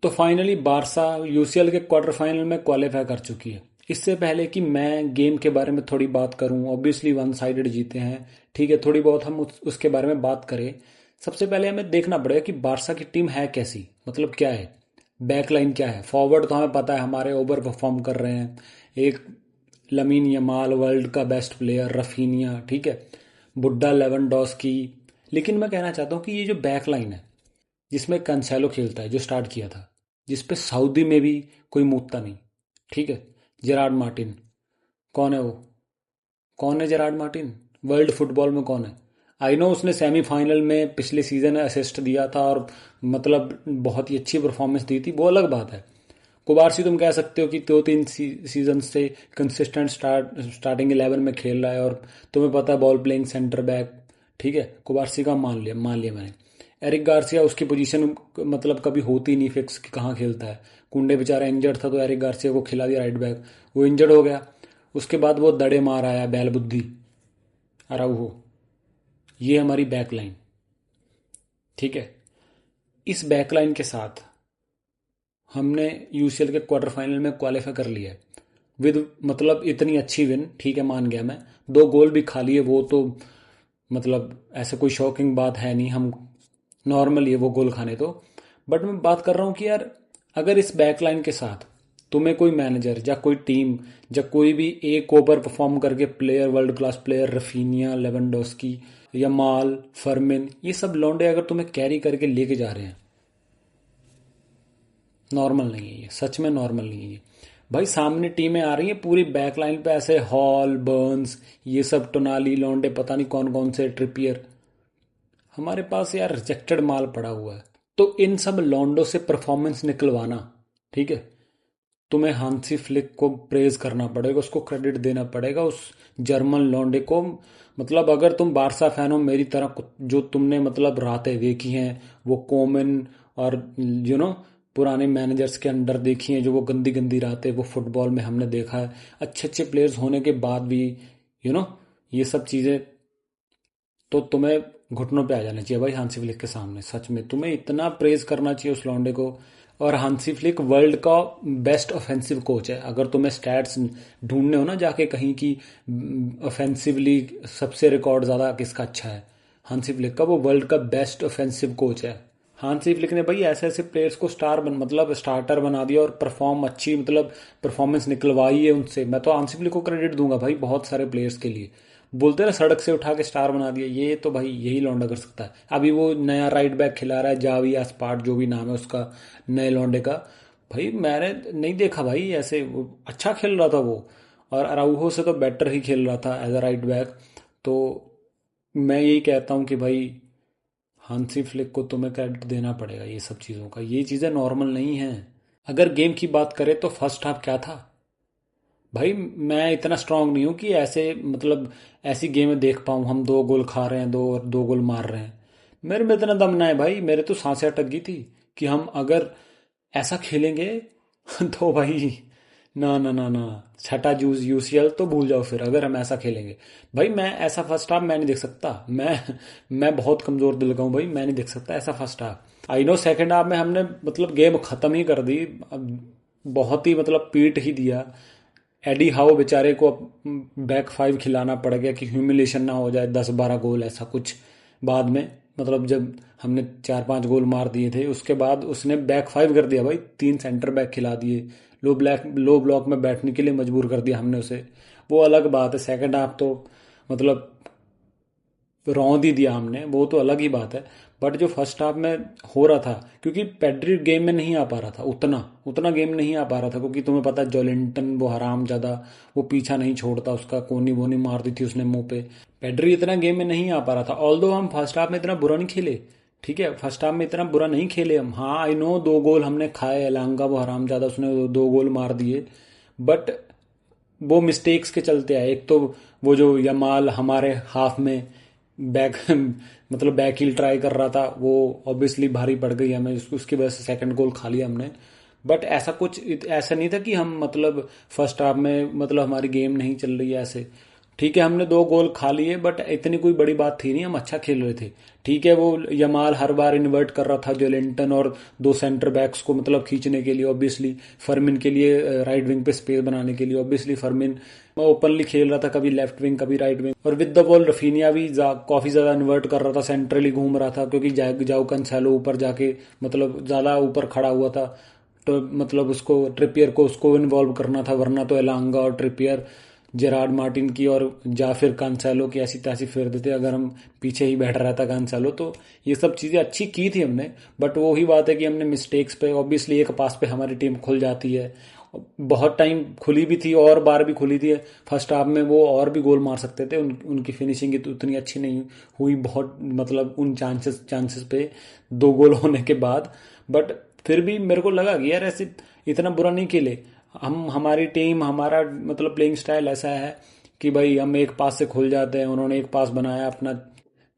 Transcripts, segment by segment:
तो finally Barça UCL के quarter final में क्वालिफाई कर चुकी है। इससे पहले कि मैं गेम के बारे में थोड़ी बात करूं, ऑब्वियसली वन साइडेड जीते हैं, ठीक है, थोड़ी बहुत हम उसके बारे में बात करें। सबसे पहले हमें देखना पड़ेगा कि बारसा की टीम है कैसी, मतलब क्या है, बैकलाइन क्या है। फॉरवर्ड तो हमें पता है हमारे ओवर परफॉर्म कर रहे हैं। एक लमीन यमाल वर्ल्ड का बेस्ट प्लेयर, रफीनिया, ठीक है, बुड्ढा लेवेंडोस्की। लेकिन मैं कहना चाहता हूँ कि ये जो बैकलाइन है जिसमें कंसेलो खेलता है, जो स्टार्ट किया था, जिसपे सऊदी में भी कोई मूतता नहीं, ठीक है, जेरार्ड मार्टिन, कौन है वो, कौन है जेरार्ड मार्टिन, वर्ल्ड फुटबॉल में कौन है। आई नो उसने सेमीफाइनल में पिछले सीजन असिस्ट दिया था और मतलब बहुत ही अच्छी परफॉर्मेंस दी थी, वो अलग बात है। कुबारसी तुम कह सकते हो कि 2-3 सीजन से कंसिस्टेंट स्टार्टिंग 11 में खेल रहा है और तुम्हें पता है बॉल प्लेइंग सेंटर बैक, ठीक है, कुबारसी का मान लिया मैंने। एरिक गार्सिया उसकी पोजीशन मतलब कभी होती नहीं फिक्स कि कहाँ खेलता है। कुंडे बेचारा इंजर्ड था तो एरिक गार्सिया को खिला दिया राइट बैक, वो इंजर्ड हो गया। उसके बाद वो दड़े मार आया बैल बुद्धि अराउहो। ये हमारी बैकलाइन, ठीक है। इस बैकलाइन के साथ हमने यूसीएल के क्वार्टर फाइनल में क्वालिफाई कर लिया है विद मतलब इतनी अच्छी विन, ठीक है, मान गया मैं। 2 गोल भी खा लिए, वो तो मतलब ऐसे कोई शॉकिंग बात है नहीं, हम नॉर्मल ही है वो गोल खाने तो। बट मैं बात कर रहा हूँ कि यार अगर इस बैकलाइन के साथ तुम्हें कोई मैनेजर या कोई टीम या कोई भी एक ओवर परफॉर्म करके player, world class player, Raphinha, Lewandowski, Yamal, Fermin, ये सब लौंडे अगर तुम्हें कैरी करके लेके जा रहे हैं, नॉर्मल नहीं है ये, सच में नॉर्मल नहीं है ये। भाई सामने टीमें आ रही हैं पूरी बैकलाइन पे, ऐसे हॉल, बर्न्स, ये सब टोनाली लौंडे, पता नहीं कौन कौन से, ट्रिपियर, हमारे पास यार रिजेक्टेड माल पड़ा हुआ है। तो इन सब लॉन्डो से परफॉर्मेंस निकलवाना, ठीक है, तुम्हें हांसी फ्लिक को प्रेज करना पड़ेगा, उसको क्रेडिट देना पड़ेगा उस जर्मन लॉन्डे को। मतलब अगर तुम बारसा फैन हो मेरी तरह, जो तुमने मतलब रातें देखी हैं वो कोमन और पुराने मैनेजर्स के अंडर देखी हैं, जो वो गंदी गंदी रातें वो फुटबॉल में हमने देखा है, अच्छे अच्छे प्लेयर्स होने के बाद भी यू नो ये सब चीज़ें, तो तुम्हें घुटनों पे आ जाना चाहिए भाई हांसी फ्लिक के सामने। सच में तुम्हें इतना प्रेज करना चाहिए उस लौंडे को। और हांसी फ्लिक वर्ल्ड का बेस्ट ऑफेंसिव कोच है। अगर तुम्हें स्टैट्स ढूंढने हो ना जाके कहीं की, ऑफेंसिवली सबसे रिकॉर्ड ज़्यादा किसका अच्छा है, हांसी फ्लिक का, वो वर्ल्ड का बेस्ट ऑफेंसिव कोच है। हांसी फ्लिक ने भाई ऐसे ऐसे प्लेयर्स को मतलब स्टार्टर बना दिया और परफॉर्म अच्छी मतलब परफॉर्मेंस निकलवाई है उनसे। मैं तो हांसी फ्लिक को क्रेडिट दूंगा भाई बहुत सारे प्लेयर्स के लिए। बोलते हैं ना सड़क से उठा के स्टार बना दिया, ये तो भाई यही लौंडा कर सकता है। अभी वो नया राइट बैक खिला रहा है, जावी स्पाट जो भी नाम है उसका, नए लौंडे का। भाई मैंने नहीं देखा भाई ऐसे, वो अच्छा खेल रहा था वो, और अराउहो से तो बेटर ही खेल रहा था एज अ राइट बैक। तो मैं यही कहता हूँ कि भाई हांसी फ्लिक को तुम्हें क्रेडिट देना पड़ेगा ये सब चीज़ों का, ये चीज़ें नॉर्मल नहीं हैं। अगर गेम की बात करें तो फर्स्ट हाफ क्या था भाई, मैं इतना स्ट्रांग नहीं हूँ कि ऐसे मतलब ऐसी गेमें देख पाऊँ हम 2 गोल खा रहे हैं, 2 गोल मार रहे हैं। मेरे में इतना दम ना है भाई, मेरे तो सांसें अटक गई थी कि हम अगर ऐसा खेलेंगे तो भाई ना ना ना ना, छठा जूस यूसीएल तो भूल जाओ फिर अगर हम ऐसा खेलेंगे। भाई मैं ऐसा फर्स्ट हाफ मैं नहीं देख सकता, मैं बहुत कमज़ोर दिल का हूँ भाई, मैं नहीं देख सकता ऐसा first half. I know second half में हमने मतलब गेम ख़त्म ही कर दी, बहुत ही मतलब पीट ही दिया। एडी हाउ बेचारे को बैक फाइव खिलाना पड़ गया कि ह्यूमिलेशन ना हो जाए, 10-12 गोल ऐसा कुछ बाद में, मतलब जब हमने 4-5 गोल मार दिए थे उसके बाद उसने बैक फाइव कर दिया भाई, 3 सेंटर बैक खिला दिए, लो ब्लॉक में बैठने के लिए मजबूर कर दिया हमने उसे। वो अलग बात है, सेकंड हाफ तो मतलब रौंद ही दिया हमने, वो तो अलग ही बात है। बट जो फर्स्ट हाफ में हो रहा था, क्योंकि पेड्री गेम में नहीं आ पा रहा था, उतना उतना गेम नहीं आ पा रहा था, क्योंकि तुम्हें पता है जोलिंटन वो हराम ज्यादा, वो पीछा नहीं छोड़ता, उसका कोनी वोनी मार दी थी उसने मुंह पे। पेड्री इतना गेम में नहीं आ पा रहा था, ऑल्दो हम फर्स्ट हाफ में इतना बुरा नहीं खेले, ठीक है, फर्स्ट हाफ में इतना बुरा नहीं खेले हम। हाँ आई नो 2 गोल हमने खाए, एलांगा वो हराम ज्यादा उसने 2 गोल मार दिए, बट वो मिस्टेक्स के चलते आए। एक तो वो जो यमाल हमारे हाफ में बैक मतलब बैक हील ट्राई कर रहा था, वो ऑब्वियसली भारी पड़ गई हमें, उसकी वजह से सेकंड गोल खा लिया हमने। बट ऐसा कुछ ऐसा नहीं था कि हम मतलब फर्स्ट हाफ में मतलब हमारी गेम नहीं चल रही है ऐसे, ठीक है हमने 2 गोल खा लिए, बट इतनी कोई बड़ी बात थी नहीं, हम अच्छा खेल रहे थे। ठीक है वो यमाल हर बार इन्वर्ट कर रहा था जोलिंटन और 2 सेंटर बैक्स को मतलब खींचने के लिए, ऑब्वियसली फर्मिन के लिए राइट विंग पे स्पेस बनाने के लिए। ऑब्वियसली फर्मिन ओपनली खेल रहा था, कभी लेफ्ट विंग कभी राइट विंग, और विद द बॉल रफीनिया भी काफी ज्यादा इन्वर्ट कर रहा था, सेंट्रली घूम रहा था, क्योंकि जाओ कंसेलो ऊपर जाके मतलब ज्यादा ऊपर खड़ा हुआ था, तो मतलब उसको ट्रिपियर को उसको इन्वॉल्व करना था, वरना तो एलांगा और ट्रिपियर जेरार्ड मार्टिन की और या फिर कांसेलो की ऐसी तैसी फेर देते अगर हम पीछे ही बैठ रहा था कांसेलो। तो ये सब चीज़ें अच्छी की थी हमने, बट वो ही बात है कि हमने मिस्टेक्स पे, ऑब्वियसली एक पास पे हमारी टीम खुल जाती है। बहुत टाइम खुली भी थी और बार भी खुली थी, फर्स्ट हाफ में वो और भी गोल मार सकते थे, उनकी फिनिशिंग तो उतनी अच्छी नहीं हुई बहुत, मतलब उन चांसेस चांसेस पे 2 गोल होने के बाद। बट फिर भी मेरे को लगा कि यार ऐसे इतना बुरा नहीं खेले हम, हमारी टीम हमारा मतलब प्लेइंग स्टाइल ऐसा है कि भाई हम एक पास से खुल जाते हैं, उन्होंने एक पास बनाया अपना,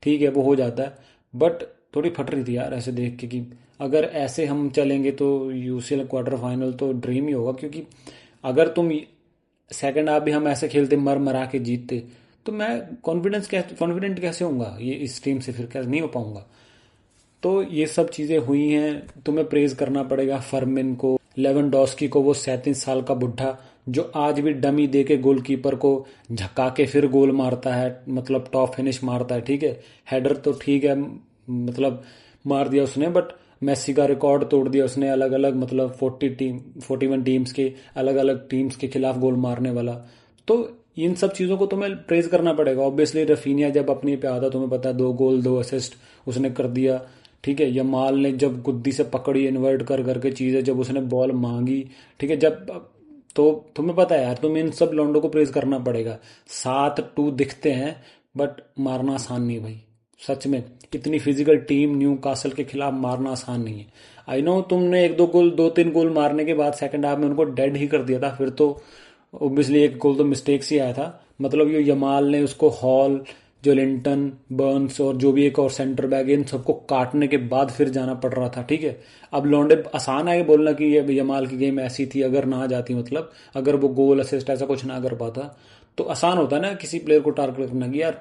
ठीक है वो हो जाता है। बट थोड़ी फट रही थी यार ऐसे देख के कि अगर ऐसे हम चलेंगे तो यूसीएल क्वार्टर फाइनल तो ड्रीम ही होगा, क्योंकि अगर तुम सेकंड हाफ भी हम ऐसे खेलते मर मरा के जीतते, तो मैं कॉन्फिडेंट कैसे होऊंगा ये इस टीम से, फिर कैसे नहीं हो पाऊंगा। तो ये सब चीज़ें हुई हैं, तुम्हें प्रेज करना पड़ेगा फर्मिन को, लेवेंडोस्की को, वो 37 साल का बुढ़ा जो आज भी डमी दे के गोलकीपर को झका के फिर गोल मारता है, मतलब टॉप फिनिश मारता है। ठीक है हेडर तो ठीक है मतलब मार दिया उसने, बट मेसी का रिकॉर्ड तोड़ दिया उसने, अलग अलग मतलब 41 टीम्स के अलग अलग टीम्स के खिलाफ गोल मारने वाला। तो इन सब चीज़ों को तुम्हें प्रेज करना पड़ेगा। ऑब्वियसली रफीनिया जब अपनी पे आता, तुम्हें पता है 2 गोल 2 असिस्ट उसने कर दिया। ठीक है यमाल ने जब गुद्दी से पकड़ी इन्वर्ट कर करके चीज़ें, जब उसने बॉल मांगी, ठीक है जब, तो तुम्हें पता है यार, तुम इन सब लॉन्डो को प्रेज करना पड़ेगा। 7-2 दिखते हैं, बट मारना आसान नहीं भाई, सच में। इतनी फिजिकल टीम न्यू कासल के खिलाफ मारना आसान नहीं है। आई नो तुमने 1-2 गोल 2-3 गोल मारने के बाद सेकंड हाफ में उनको डेड ही कर दिया था, फिर तो ओब्वियसली एक गोल तो मिस्टेक से आया था। मतलब ये यमाल ने उसको हॉल, जोलिंटन, बर्न्स और जो भी एक और सेंटर बैक, इन सबको काटने के बाद फिर जाना पड़ रहा था। ठीक है अब लौंडे आसान है बोलना कि ये यमाल की गेम ऐसी थी, अगर ना जाती मतलब अगर वो गोल असिस्ट ऐसा कुछ ना कर पाता, तो आसान होता है ना किसी प्लेयर को टारगेट करना कि यार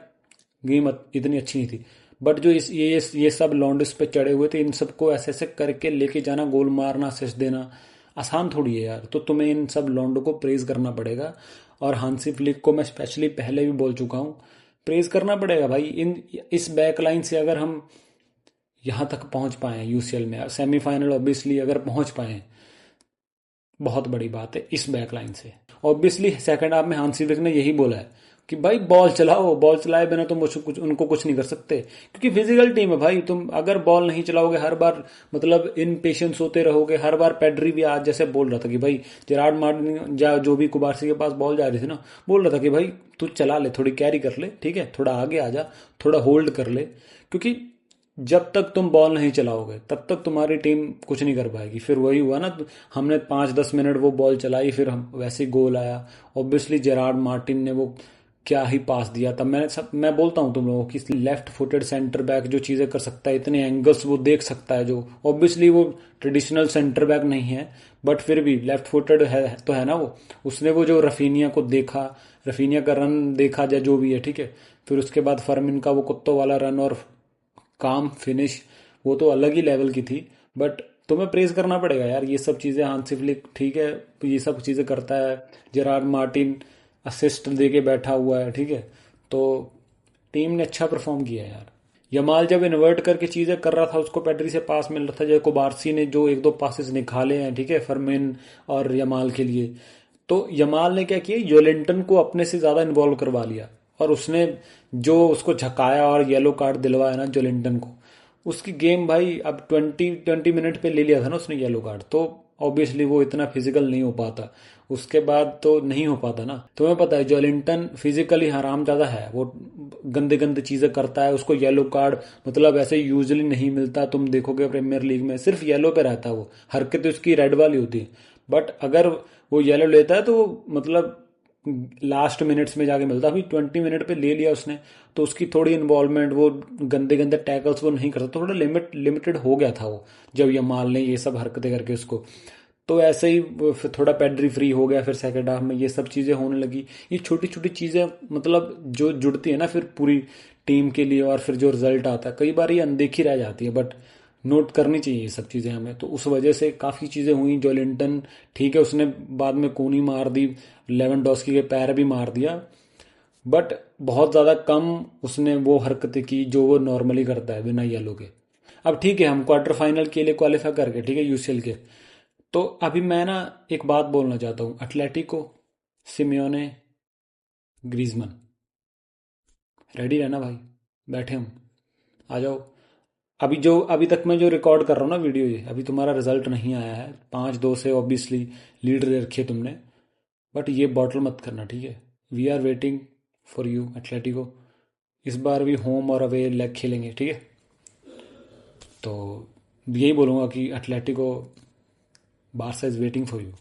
गेम इतनी अच्छी नहीं थी। बट जो ये सब लॉन्डिस पे चढ़े हुए थे, इन सबको ऐसे ऐसे करके लेके जाना, गोल मारना, असिस्ट देना आसान थोड़ी है यार। तो तुम्हें इन सब लॉन्डो को प्रेज करना पड़ेगा, और हांसी फ्लिक को मैं स्पेशली पहले भी बोल चुका हूँ, प्रेज करना पड़ेगा भाई। इन इस बैक लाइन से अगर हम यहाँ तक पहुंच पाए यूसीएल में सेमीफाइनल, ऑब्वियसली अगर पहुंच पाए, बहुत बड़ी बात है इस बैकलाइन से। ऑब्वियसली सेकंड हाफ में हांसी फ्लिक ने यही बोला है कि भाई बॉल चलाओ, बॉल चलाए बिना तुम कुछ उनको कुछ नहीं कर सकते, क्योंकि फिजिकल टीम है भाई। तुम अगर बॉल नहीं चलाओगे, हर बार मतलब इन पेशेंस होते रहोगे, हर बार पेड्री भी आज जैसे बोल रहा था कि भाई जेरार्ड मार्टिन या जो भी कुबारसी के पास बॉल जा रही थी ना, बोल रहा था कि भाई तू चला ले, थोड़ी कैरी कर ले, ठीक है थोड़ा आगे आ जा, थोड़ा होल्ड कर ले, क्योंकि जब तक तुम बॉल नहीं चलाओगे तब तक तुम्हारी टीम कुछ नहीं कर पाएगी। फिर वही हुआ ना, हमने 5-10 मिनट वो बॉल चलाई, फिर हम वैसे ही गोल आया। ऑब्वियसली जेरार्ड मार्टिन ने वो क्या ही पास दिया था। मैं बोलता हूँ तुम लोगों की, लेफ्ट फुटेड सेंटर बैक जो चीज़ें कर सकता है, इतने एंगल्स वो देख सकता है, जो ऑब्वियसली वो ट्रेडिशनल सेंटर बैक नहीं है, बट फिर भी लेफ्ट फुटेड है तो है ना वो। उसने वो जो रफीनिया को देखा, रफीनिया का रन देखा या जो भी है, ठीक है, फिर उसके बाद फर्मिन का वो कुत्तों वाला रन और काम फिनिश, वो तो अलग ही लेवल की थी। बट तुम्हें प्रेज करना पड़ेगा यार ये सब चीज़ें। हांसी फ्लिक ठीक है ये सब चीज़ें करता है, जेरार्ड मार्टिन असिस्ट दे के बैठा हुआ है, ठीक है, तो टीम ने अच्छा परफॉर्म किया यार। यमाल जब इन्वर्ट करके चीज़ें कर रहा था, उसको पेड्री से पास मिल रहा था, जय कुबारसी ने जो 1-2 पासेस निकाले हैं, ठीक है, फर्मिन और यमाल के लिए, तो यमाल ने क्या किया, योलेंटन को अपने से ज़्यादा इन्वॉल्व करवा लिया, और उसने जो उसको झकाया और येलो कार्ड दिलवाया ना जोलिंटन को, उसकी गेम भाई अब 20 मिनट पे ले लिया था ना उसने येलो कार्ड, तो ऑब्वियसली वो इतना फिजिकल नहीं हो पाता, उसके बाद तो नहीं हो पाता ना। तुम्हें पता है जोलिंटन फिजिकली हराम ज्यादा है, वो गंदे गंदे चीजें करता है, उसको येलो कार्ड मतलब ऐसे यूजुअली नहीं मिलता। तुम देखोगे प्रीमियर लीग में सिर्फ येलो पे रहता है, वो हरकतें उसकी रेड वाली होती है, बट अगर वो येलो लेता है तो मतलब लास्ट मिनट्स में जाके मिलता। अभी 20 मिनट पे ले लिया उसने, तो उसकी थोड़ी इन्वॉल्वमेंट, वो गंदे गंदे टैकल्स वो नहीं करता, थोड़ा लिमिटेड हो गया था वो, जब यमाल ने ये सब हरकतें करके उसको। तो ऐसे ही वो फिर थोड़ा पेडरी फ्री हो गया, फिर सेकंड हाफ में ये सब चीज़ें होने लगी। ये छोटी छोटी चीज़ें मतलब जो जुड़ती है ना फिर पूरी टीम के लिए, और फिर जो रिजल्ट आता है कई बार ये अनदेखी रह जाती है, बट नोट करनी चाहिए ये सब चीज़ें हमें। तो उस वजह से काफ़ी चीज़ें हुई। जो लिंटन ठीक है, उसने बाद में कोनी मार दी, लेवेंडोस्की के पैर भी मार दिया, बट बहुत ज़्यादा कम उसने वो हरकतें की जो वो नॉर्मली करता है बिना येलो के। अब ठीक है, हम क्वार्टर फाइनल के लिए क्वालिफाई कर गए, ठीक है, यूसीएल के। तो अभी मैं ना एक बात बोलना चाहता हूँ, एटलेटिको, सिमियोने, ग्रीजमन, रेडी रहना भाई, बैठे हम, आ जाओ। अभी जो अभी तक मैं जो रिकॉर्ड कर रहा हूँ ना वीडियो, ये अभी तुम्हारा रिजल्ट नहीं आया है, 5-2 से ऑब्वियसली लीड रखी है तुमने, बट ये बॉटल मत करना, ठीक है। We are waiting for you Atletico. इस बार भी होम और अवे लेग खेलेंगे, ठीक है। तो यही बोलूँगा कि Atletico, Barça is waiting for you.